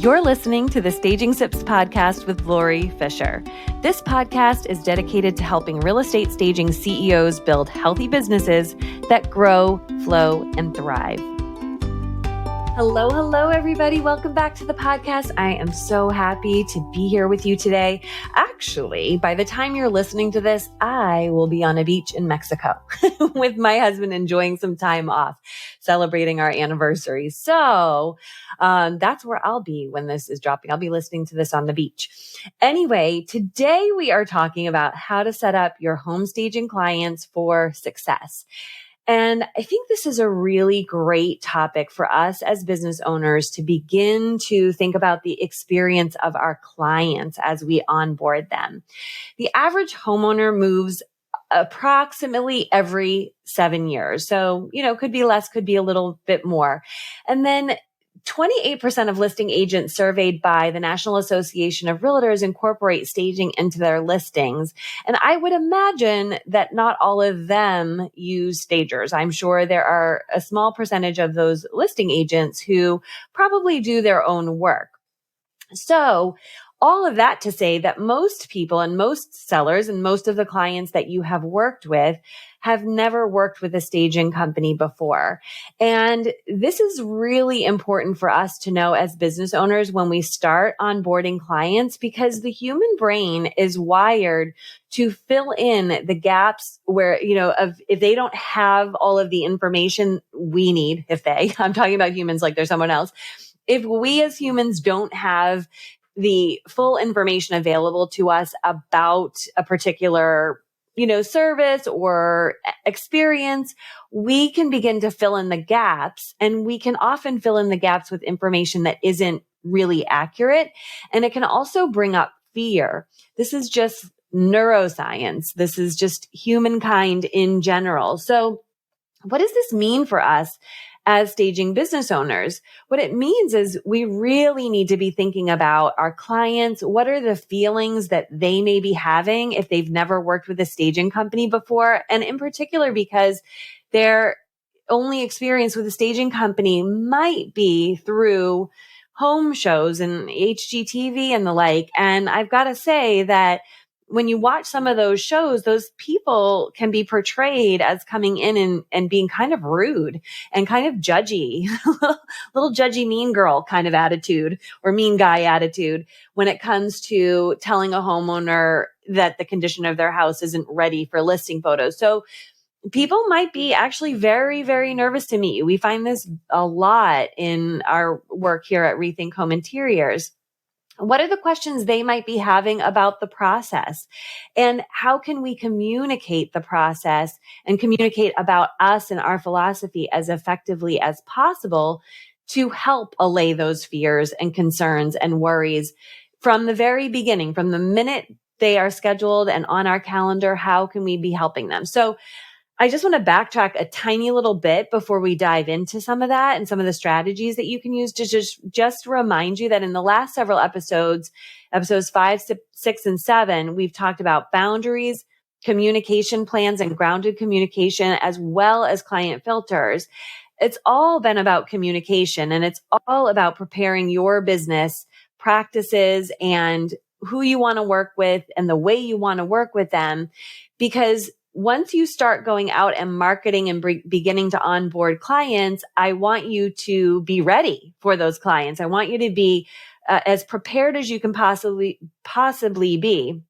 You're listening to the Staging Sips podcast with Lori Fisher. This podcast is dedicated to helping real estate staging CEOs build healthy businesses that grow, flow, and thrive. Hello, everybody. Welcome back to the podcast. I am so happy to be here with you today. Actually, by the time you're listening to this, I will be on a beach in Mexico with my husband enjoying some time off, celebrating our anniversary. So that's where I'll be when this is dropping. I'll be listening to this on the beach. Anyway, today we are talking about how to set up your home staging clients for success. And I think this is a really great topic for us as business owners to begin to think about the experience of our clients as we onboard them. The average homeowner moves approximately every 7 years. So, could be less, could be a little bit more. And then 28% of listing agents surveyed by the National Association of Realtors incorporate staging into their listings. And I would imagine that not all of them use stagers. I'm sure there are a small percentage of those listing agents who probably do their own work. So all of that to say that most people and most sellers and most of the clients that you have worked with have never worked with a staging company before. And this is really important for us to know as business owners when we start onboarding clients, because the human brain is wired to fill in the gaps where, if they don't have all of the information we need, I'm talking about humans like they're someone else. If we as humans don't have the full information available to us about a particular service or experience, we can begin to fill in the gaps, and we can often fill in the gaps with information that isn't really accurate. And it can also bring up fear. This is just neuroscience. This is just humankind in general. So what does this mean for us as staging business owners? What it means is we really need to be thinking about our clients. What are the feelings that they may be having if they've never worked with a staging company before? And in particular, because their only experience with a staging company might be through home shows and HGTV and the like. And I've got to say that when you watch some of those shows, those people can be portrayed as coming in and being kind of rude and kind of judgy, little judgy mean girl kind of attitude or mean guy attitude when it comes to telling a homeowner that the condition of their house isn't ready for listing photos. So people might be actually very, very nervous to meet you. We find this a lot in our work here at Rethink Home Interiors. What are the questions they might be having about the process? And how can we communicate the process and communicate about us and our philosophy as effectively as possible to help allay those fears and concerns and worries from the very beginning, from the minute they are scheduled and on our calendar? How can we be helping them? So I just want to backtrack a tiny little bit before we dive into some of that and some of the strategies that you can use to just remind you that in the last several episodes 5, 6, and 7, we've talked about boundaries, communication plans, and grounded communication, as well as client filters. It's all been about communication, and it's all about preparing your business practices and who you want to work with and the way you want to work with them. Because once you start going out and marketing and beginning to onboard clients, I want you to be ready for those clients. I want you to be as prepared as you can possibly be.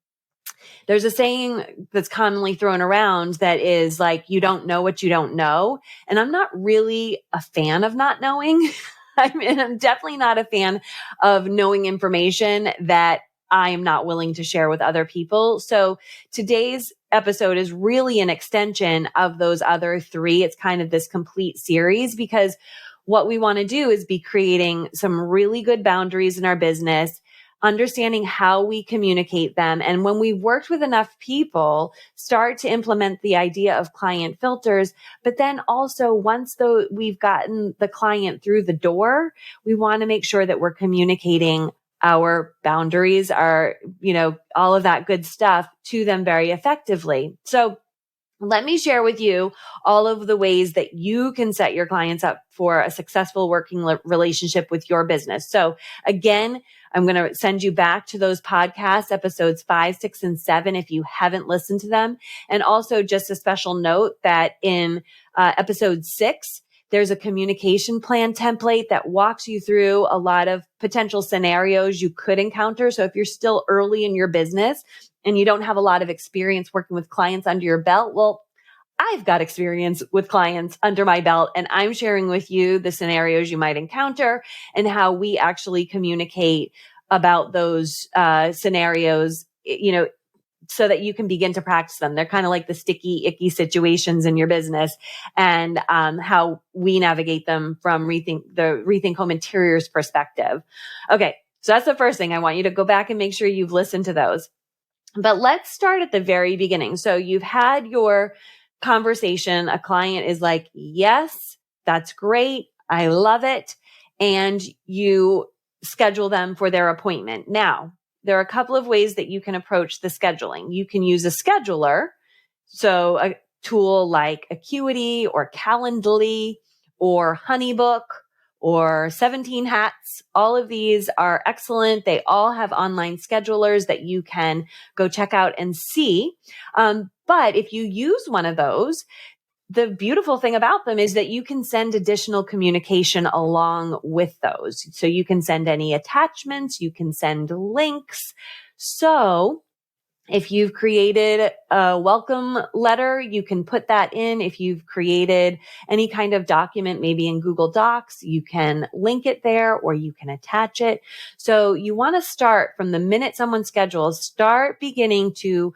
There's a saying that's commonly thrown around that is like, you don't know what you don't know. And I'm not really a fan of not knowing. I'm definitely not a fan of knowing information that I am not willing to share with other people. So today's episode is really an extension of those other 3. It's kind of this complete series, because what we want to do is be creating some really good boundaries in our business, understanding how we communicate them. And when we've worked with enough people, start to implement the idea of client filters. But then also once we've gotten the client through the door, we want to make sure that we're communicating our boundaries, our, all of that good stuff to them very effectively. So let me share with you all of the ways that you can set your clients up for a successful working relationship with your business. So again, I'm going to send you back to those podcasts, episodes 5, 6, and 7, if you haven't listened to them. And also just a special note that in episode 6, there's a communication plan template that walks you through a lot of potential scenarios you could encounter. So if you're still early in your business and you don't have a lot of experience working with clients under your belt, well, I've got experience with clients under my belt, and I'm sharing with you the scenarios you might encounter and how we actually communicate about those scenarios, so that you can begin to practice them. They're kind of like the sticky, icky situations in your business, and how we navigate them from Rethink Home Interiors perspective. Okay, so that's the first thing. I want you to go back and make sure you've listened to those. But let's start at the very beginning. So you've had your conversation. A client is like, yes, that's great. I love it. And you schedule them for their appointment. Now, there are a couple of ways that you can approach the scheduling. You can use a scheduler. So a tool like Acuity or Calendly or Honeybook or 17 Hats. All of these are excellent. They all have online schedulers that you can go check out and see. But if you use one of those, the beautiful thing about them is that you can send additional communication along with those. So you can send any attachments, you can send links. So if you've created a welcome letter, you can put that in. If you've created any kind of document, maybe in Google Docs, you can link it there or you can attach it. So you want to start from the minute someone schedules, start beginning to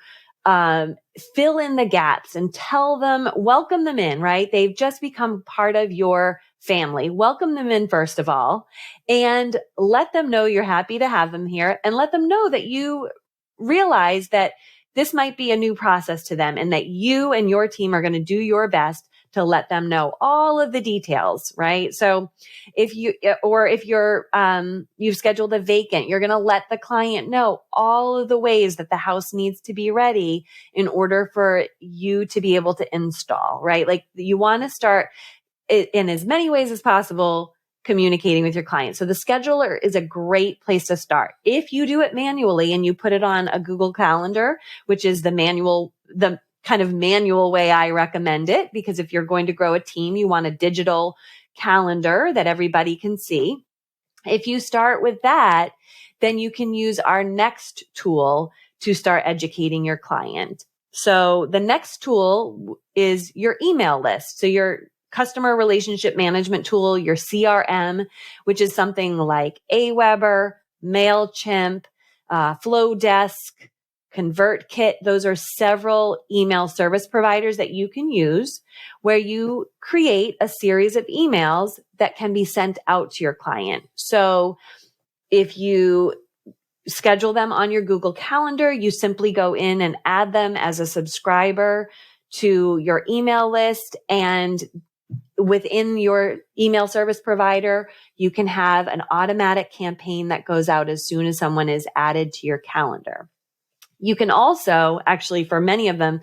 fill in the gaps and tell them, welcome them in, right? They've just become part of your family. Welcome them in, first of all, and let them know you're happy to have them here, and let them know that you realize that this might be a new process to them and that you and your team are going to do your best to let them know all of the details, right? So if you're, you've scheduled a vacant, you're going to let the client know all of the ways that the house needs to be ready in order for you to be able to install, right? Like you want to start in as many ways as possible communicating with your client. So the scheduler is a great place to start. If you do it manually and you put it on a Google Calendar, which is the kind of manual way I recommend it, because if you're going to grow a team, you want a digital calendar that everybody can see. If you start with that, then you can use our next tool to start educating your client. So the next tool is your email list. So your customer relationship management tool, your CRM, which is something like Aweber, MailChimp, Flowdesk, ConvertKit. Those are several email service providers that you can use where you create a series of emails that can be sent out to your client. So if you schedule them on your Google Calendar, you simply go in and add them as a subscriber to your email list, and within your email service provider, you can have an automatic campaign that goes out as soon as someone is added to your calendar. You can also, actually, for many of them,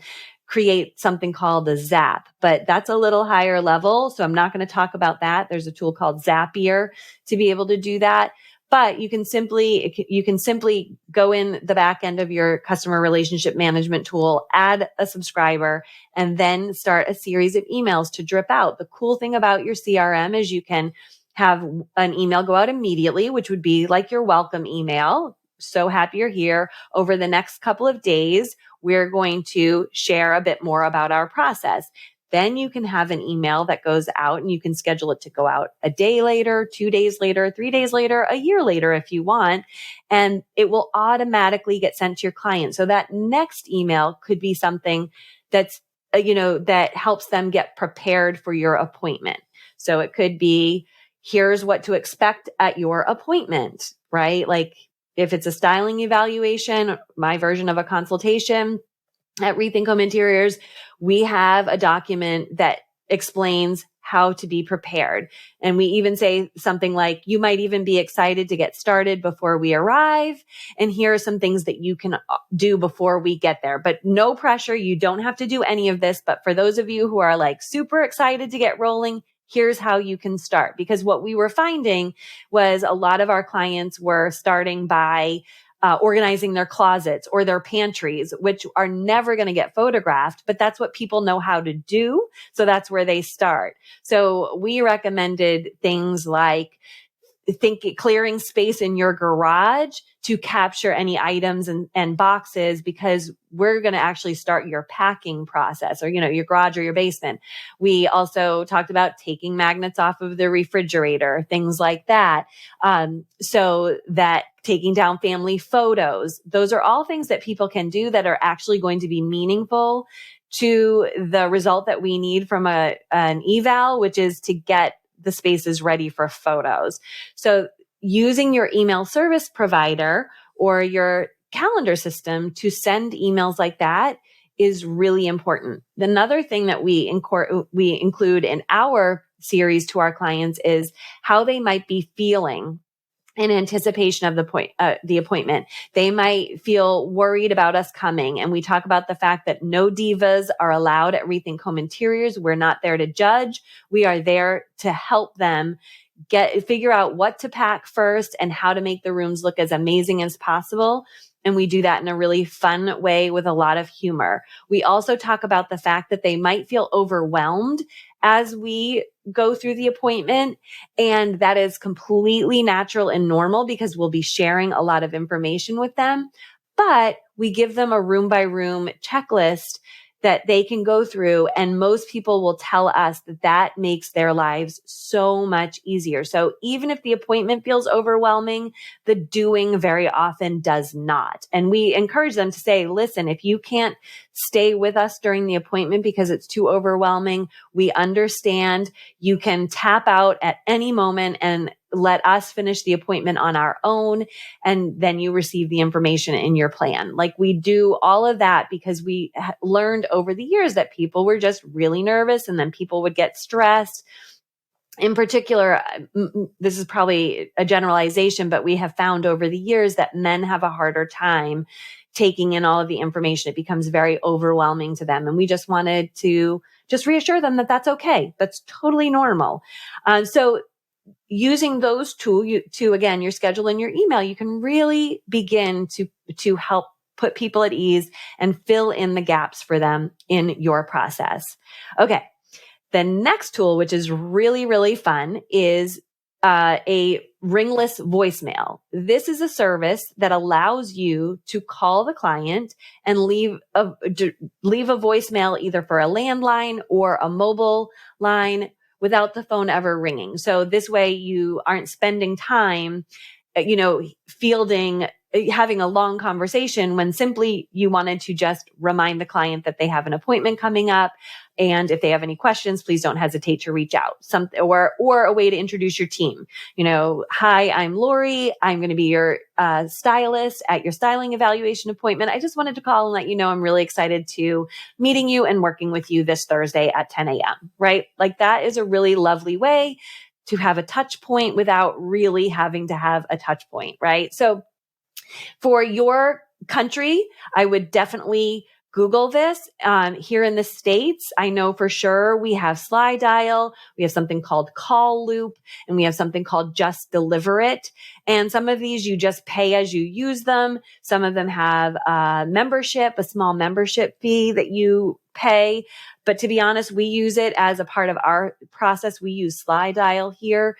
create something called a Zap, but that's a little higher level. So I'm not going to talk about that. There's a tool called Zapier to be able to do that. But you can simply go in the back end of your customer relationship management tool, add a subscriber, and then start a series of emails to drip out. The cool thing about your CRM is you can have an email go out immediately, which would be like your welcome email. So happy you're here. Over the next couple of days, we're going to share a bit more about our process. Then you can have an email that goes out and you can schedule it to go out a day later, 2 days later, 3 days later, a year later if you want, and it will automatically get sent to your client. So that next email could be something that's, that helps them get prepared for your appointment. So it could be, here's what to expect at your appointment, right? Like if it's a styling evaluation, my version of a consultation, at Rethink Home Interiors, we have a document that explains how to be prepared. And we even say something like, you might even be excited to get started before we arrive. And here are some things that you can do before we get there, but no pressure. You don't have to do any of this. But for those of you who are like super excited to get rolling, here's how you can start. Because what we were finding was a lot of our clients were starting by organizing their closets or their pantries, which are never going to get photographed, but that's what people know how to do. So that's where they start. So we recommended things like clearing space in your garage to capture any items and boxes, because we're going to actually start your packing process, or, your garage or your basement. We also talked about taking magnets off of the refrigerator, things like that. So that taking down family photos, those are all things that people can do that are actually going to be meaningful to the result that we need from an eval, which is to get the spaces ready for photos. So using your email service provider or your calendar system to send emails like that is really important. Another thing that we include in our series to our clients is how they might be feeling in anticipation of the appointment. They might feel worried about us coming. And we talk about the fact that no divas are allowed at Rethink Home Interiors. We're not there to judge. We are there to help them figure out what to pack first and how to make the rooms look as amazing as possible. And we do that in a really fun way with a lot of humor. We also talk about the fact that they might feel overwhelmed as we go through the appointment. And that is completely natural and normal because we'll be sharing a lot of information with them. But we give them a room by room checklist that they can go through. And most people will tell us that that makes their lives so much easier. So even if the appointment feels overwhelming, the doing very often does not. And we encourage them to say, listen, if you can't stay with us during the appointment because it's too overwhelming, we understand. You can tap out at any moment and let us finish the appointment on our own. And then you receive the information in your plan. Like, we do all of that because we learned over the years that people were just really nervous, and then people would get stressed. In particular, this is probably a generalization, but we have found over the years that men have a harder time taking in all of the information. It becomes very overwhelming to them. And we just wanted to just reassure them that that's okay. That's totally normal. So using those to again, your schedule and your email, you can really begin to help put people at ease and fill in the gaps for them in your process. Okay. The next tool, which is really, really fun, is a ringless voicemail. This is a service that allows you to call the client and leave a voicemail either for a landline or a mobile line without the phone ever ringing. So this way you aren't spending time, having a long conversation when simply you wanted to just remind the client that they have an appointment coming up. And if they have any questions, please don't hesitate to reach out. Or a way to introduce your team. Hi, I'm Lori. I'm going to be your stylist at your styling evaluation appointment. I just wanted to call and let you know I'm really excited to meeting you and working with you this Thursday at 10 a.m., right? Like, that is a really lovely way to have a touch point without really having to have a touch point, right? So for your country, I would definitely Google this. Here in the States, I know for sure we have Slide Dial, we have something called Call Loop, and we have something called Just Deliver It. And some of these you just pay as you use them. Some of them have a small membership fee that you pay. But to be honest, we use it as a part of our process. We use Slide Dial here.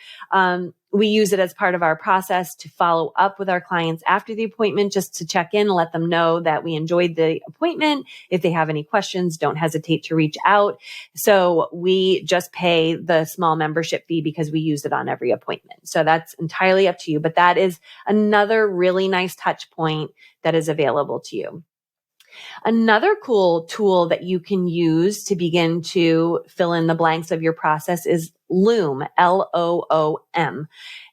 We use it as part of our process to follow up with our clients after the appointment, just to check in and let them know that we enjoyed the appointment. If they have any questions, don't hesitate to reach out. So we just pay the small membership fee because we use it on every appointment. So that's entirely up to you. But that is another really nice touch point that is available to you. Another cool tool that you can use to begin to fill in the blanks of your process is Loom, Loom.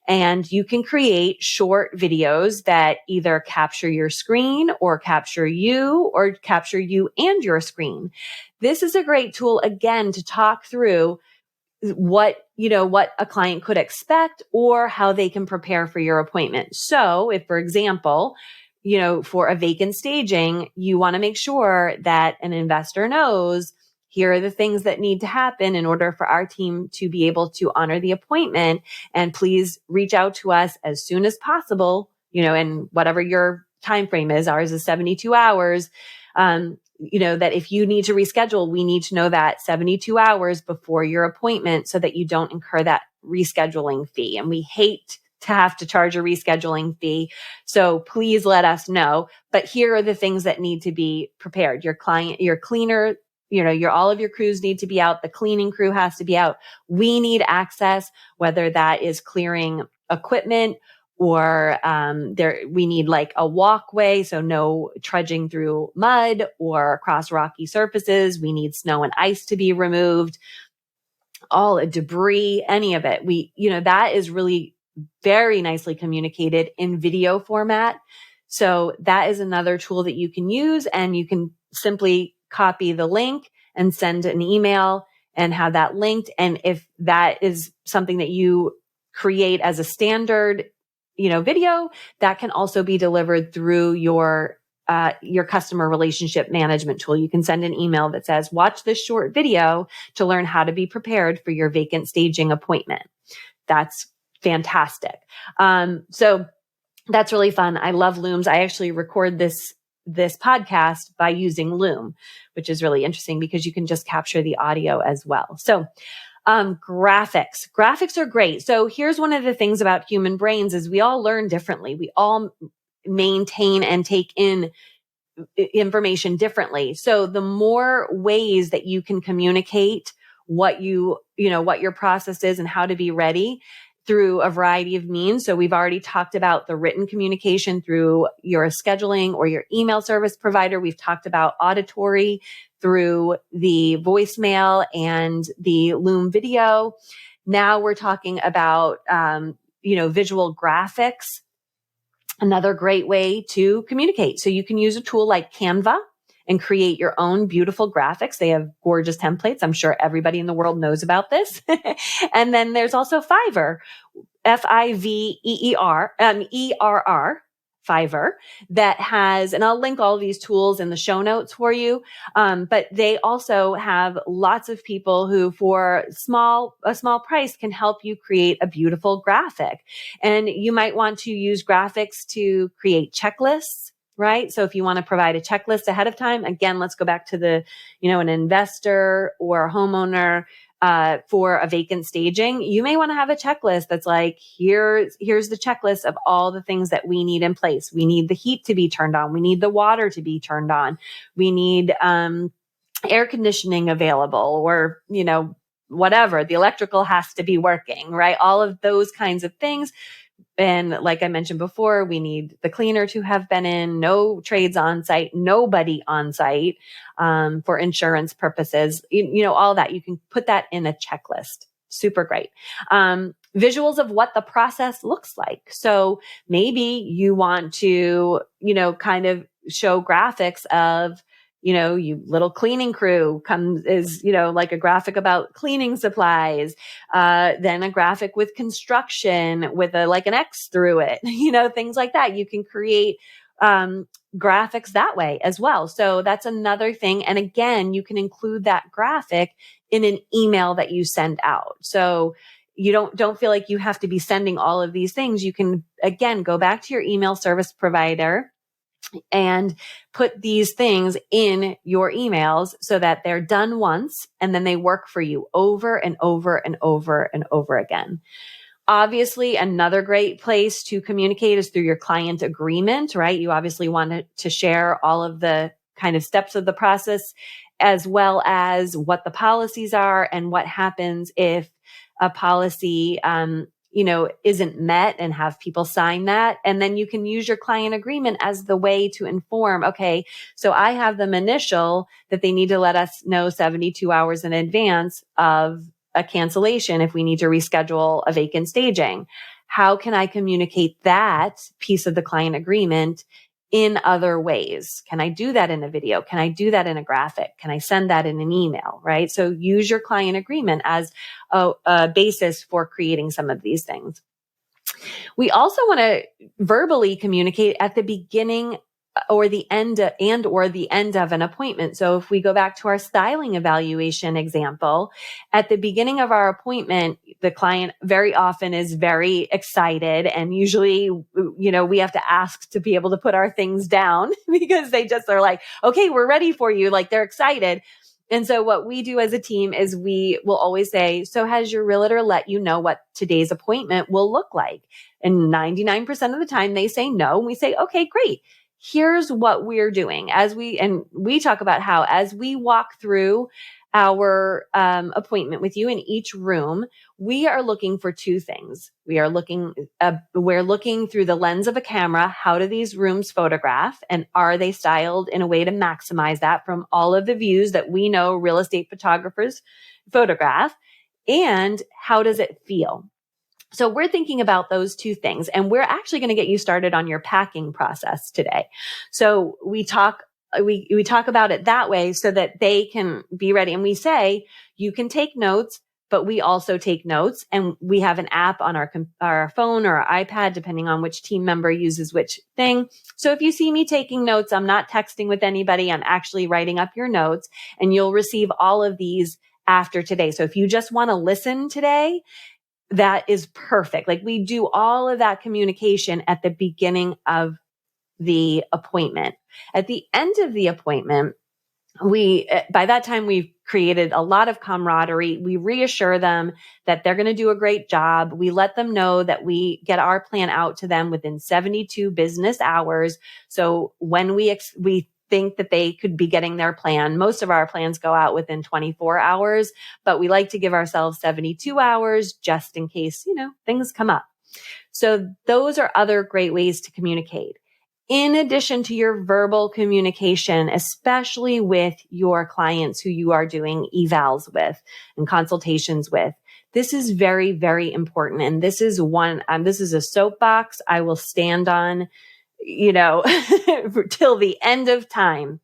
And you can create short videos that either capture your screen or capture you and your screen. This is a great tool, again, to talk through what a client could expect or how they can prepare for your appointment. So if, for example, for a vacant staging, you want to make sure that an investor knows here are the things that need to happen in order for our team to be able to honor the appointment. And please reach out to us as soon as possible, and whatever your time frame is. Ours is 72 hours. That if you need to reschedule, we need to know that 72 hours before your appointment so that you don't incur that rescheduling fee. And we hate to have to charge a rescheduling fee. So please let us know. But here are the things that need to be prepared. Your cleaner, all of your crews need to be out. The cleaning crew has to be out. We need access, whether that is clearing equipment or we need like a walkway, so no trudging through mud or across rocky surfaces. We need snow and ice to be removed, all debris, any of it. That is really very nicely communicated in video format. So that is another tool that you can use, and you can simply copy the link and send an email and have that linked. And if that is something that you create as a standard, video, that can also be delivered through your customer relationship management tool. You can send an email that says, watch this short video to learn how to be prepared for your vacant staging appointment. That's fantastic. So that's really fun. I love Looms. I actually record this podcast by using Loom, which is really interesting because you can just capture the audio as well. So graphics are great. So here's one of the things about human brains is we all learn differently. We all maintain and take in information differently. So the more ways that you can communicate what your process is and how to be ready through a variety of means. So we've already talked about the written communication through your scheduling or your email service provider. We've talked about auditory through the voicemail and the Loom video. Now we're talking about, visual graphics, another great way to communicate. So you can use a tool like Canva and create your own beautiful graphics. They have gorgeous templates. I'm sure everybody in the world knows about this. And then there's also Fiverr, Fiverr, Fiverr, that has, and I'll link all of these tools in the show notes for you. But they also have lots of people who for a small price can help you create a beautiful graphic. And you might want to use graphics to create checklists, right? So if you want to provide a checklist ahead of time, again, let's go back to an investor or a homeowner for a vacant staging, you may want to have a checklist that's like, here's the checklist of all the things that we need in place. We need the heat to be turned on. We need the water to be turned on. We need air conditioning available, or, whatever. The electrical has to be working, right? All of those kinds of things. And like I mentioned before, we need the cleaner to have been in, no trades on site, nobody on site for insurance purposes, all that. You can put that in a checklist. Super great. Visuals of what the process looks like. So maybe you want to, kind of show graphics of, you little cleaning crew is like a graphic about cleaning supplies, then a graphic with construction with like an X through it, things like that. You can create, graphics that way as well. So that's another thing. And again, you can include that graphic in an email that you send out. So you don't feel like you have to be sending all of these things. You can, again, go back to your email service provider and put these things in your emails so that they're done once and then they work for you over and over and over and over again. Obviously, another great place to communicate is through your client agreement, right? You obviously want to share all of the kind of steps of the process, as well as what the policies are and what happens if a policy, isn't met, and have people sign that. And then you can use your client agreement as the way to inform, okay, so I have them initial that they need to let us know 72 hours in advance of a cancellation if we need to reschedule a vacant staging. How can I communicate that piece of the client agreement in other ways? Can I do that in a video? Can I do that in a graphic? Can I send that in an email, right? So use your client agreement as a basis for creating some of these things. We also want to verbally communicate at the beginning or the end of an appointment. So if we go back to our styling evaluation example, at the beginning of our appointment, the client very often is very excited, and usually, we have to ask to be able to put our things down because they just are like, okay, we're ready for you. Like, they're excited. And so what we do as a team is we will always say, so has your realtor let you know what today's appointment will look like? And 99% of the time they say no. And we say, okay, great. Here's what we're doing and we talk about how, as we walk through our appointment with you in each room, we are looking for two things. We're looking through the lens of a camera. How do these rooms photograph, and are they styled in a way to maximize that from all of the views that we know real estate photographers photograph? And how does it feel? So we're thinking about those two things, and we're actually going to get you started on your packing process today. So we talk about it that way so that they can be ready. And we say, you can take notes, but we also take notes, and we have an app on our phone or our iPad, depending on which team member uses which thing. So if you see me taking notes, I'm not texting with anybody. I'm actually writing up your notes, and you'll receive all of these after today. So if you just want to listen today, that is perfect. Like, we do all of that communication at the beginning of the appointment. At the end of the appointment, by that time, we've created a lot of camaraderie. We reassure them that they're going to do a great job. We let them know that we get our plan out to them within 72 business hours. So when we think that they could be getting their plan, most of our plans go out within 24 hours, but we like to give ourselves 72 hours just in case, things come up. So those are other great ways to communicate. In addition to your verbal communication, especially with your clients who you are doing evals with and consultations with, this is very, very important. And this is this is a soapbox I will stand on, till the end of time.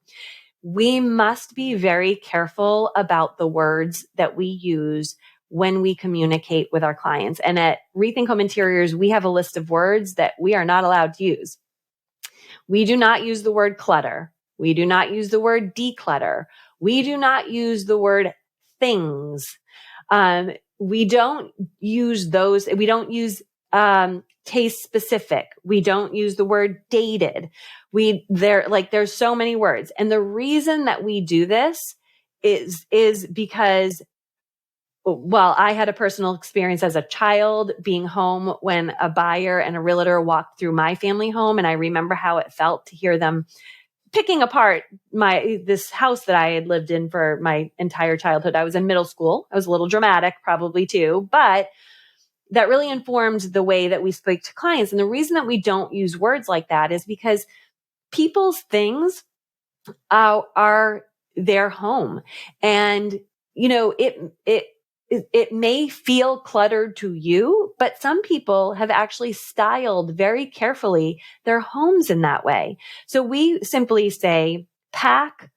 We must be very careful about the words that we use when we communicate with our clients. And at Rethink Home Interiors, we have a list of words that we are not allowed to use. We do not use the word clutter. We do not use the word declutter. We do not use the word things. We don't use those. We don't use taste specific. We don't use the word dated. There's so many words. And the reason that we do this is because, well, I had a personal experience as a child being home when a buyer and a realtor walked through my family home. And I remember how it felt to hear them picking apart this house that I had lived in for my entire childhood. I was in middle school. I was a little dramatic, probably too, but that really informed the way that we speak to clients. And the reason that we don't use words like that is because people's things are their home. And, it may feel cluttered to you, but some people have actually styled very carefully their homes in that way. So we simply say pack,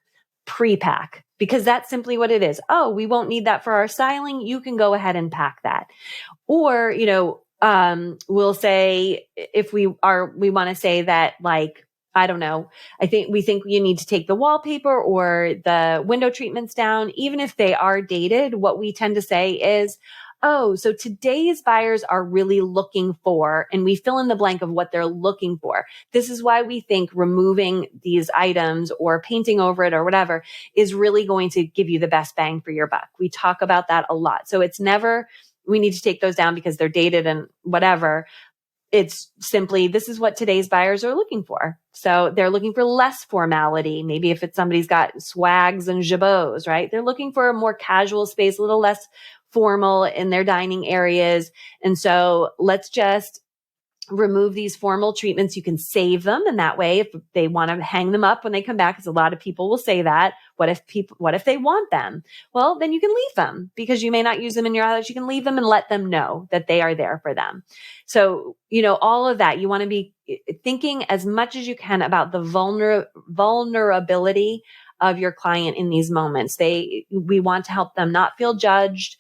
pre-pack, because that's simply what it is. Oh, we won't need that for our styling. You can go ahead and pack that. Or, we'll say, if we want to say that, like, I don't know, we think you need to take the wallpaper or the window treatments down, even if they are dated. What we tend to say is, oh, so today's buyers are really looking for, and we fill in the blank of what they're looking for. This is why we think removing these items or painting over it or whatever is really going to give you the best bang for your buck. We talk about that a lot. So it's never, we need to take those down because they're dated and whatever. It's simply, this is what today's buyers are looking for. So they're looking for less formality. Maybe if it's somebody's got swags and jabots, right? They're looking for a more casual space, a little less formal in their dining areas. And so let's just remove these formal treatments. You can save them. And that way, if they want to hang them up when they come back, because a lot of people will say that, what if they want them? Well, then you can leave them because you may not use them in your house. You can leave them and let them know that they are there for them. So, all of that, you want to be thinking as much as you can about the vulnerability of your client in these moments. We want to help them not feel judged.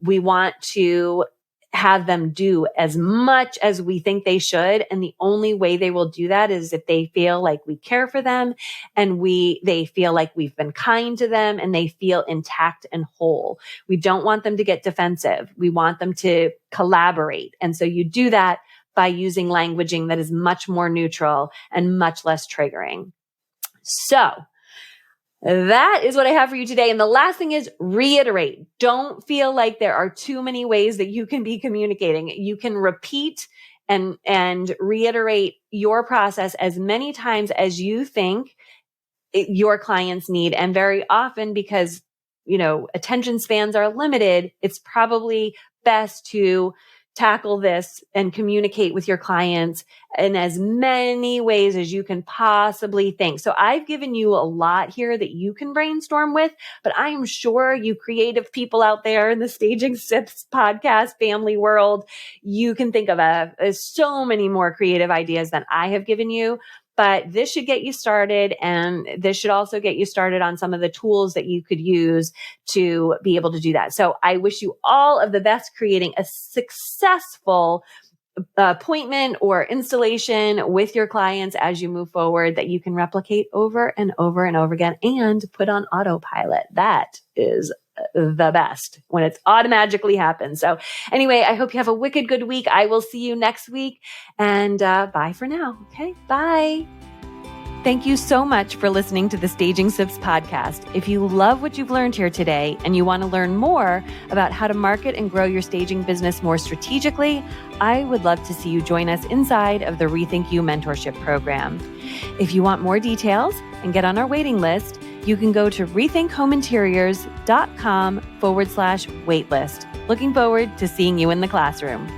We want to have them do as much as we think they should. And the only way they will do that is if they feel like we care for them and they feel like we've been kind to them and they feel intact and whole. We don't want them to get defensive. We want them to collaborate. And so you do that by using languaging that is much more neutral and much less triggering. So that is what I have for you today. And the last thing is reiterate. Don't feel like there are too many ways that you can be communicating. You can repeat and reiterate your process as many times as you think your clients need. And very often, because, attention spans are limited, it's probably best to tackle this and communicate with your clients in as many ways as you can possibly think. So I've given you a lot here that you can brainstorm with, but I am sure you creative people out there in the Staging Sips podcast family world, you can think of so many more creative ideas than I have given you. But this should get you started, and this should also get you started on some of the tools that you could use to be able to do that. So I wish you all of the best creating a successful appointment or installation with your clients as you move forward that you can replicate over and over and over again and put on autopilot. That is the best when it's automatically happens. So anyway, I hope you have a wicked good week. I will see you next week, and bye for now. Okay, bye. Thank you so much for listening to the Staging Sips podcast. If you love what you've learned here today and you want to learn more about how to market and grow your staging business more strategically, I would love to see you join us inside of the Rethink You mentorship program. If you want more details and get on our waiting list, you can go to rethinkhomeinteriors.com/waitlist. Looking forward to seeing you in the classroom.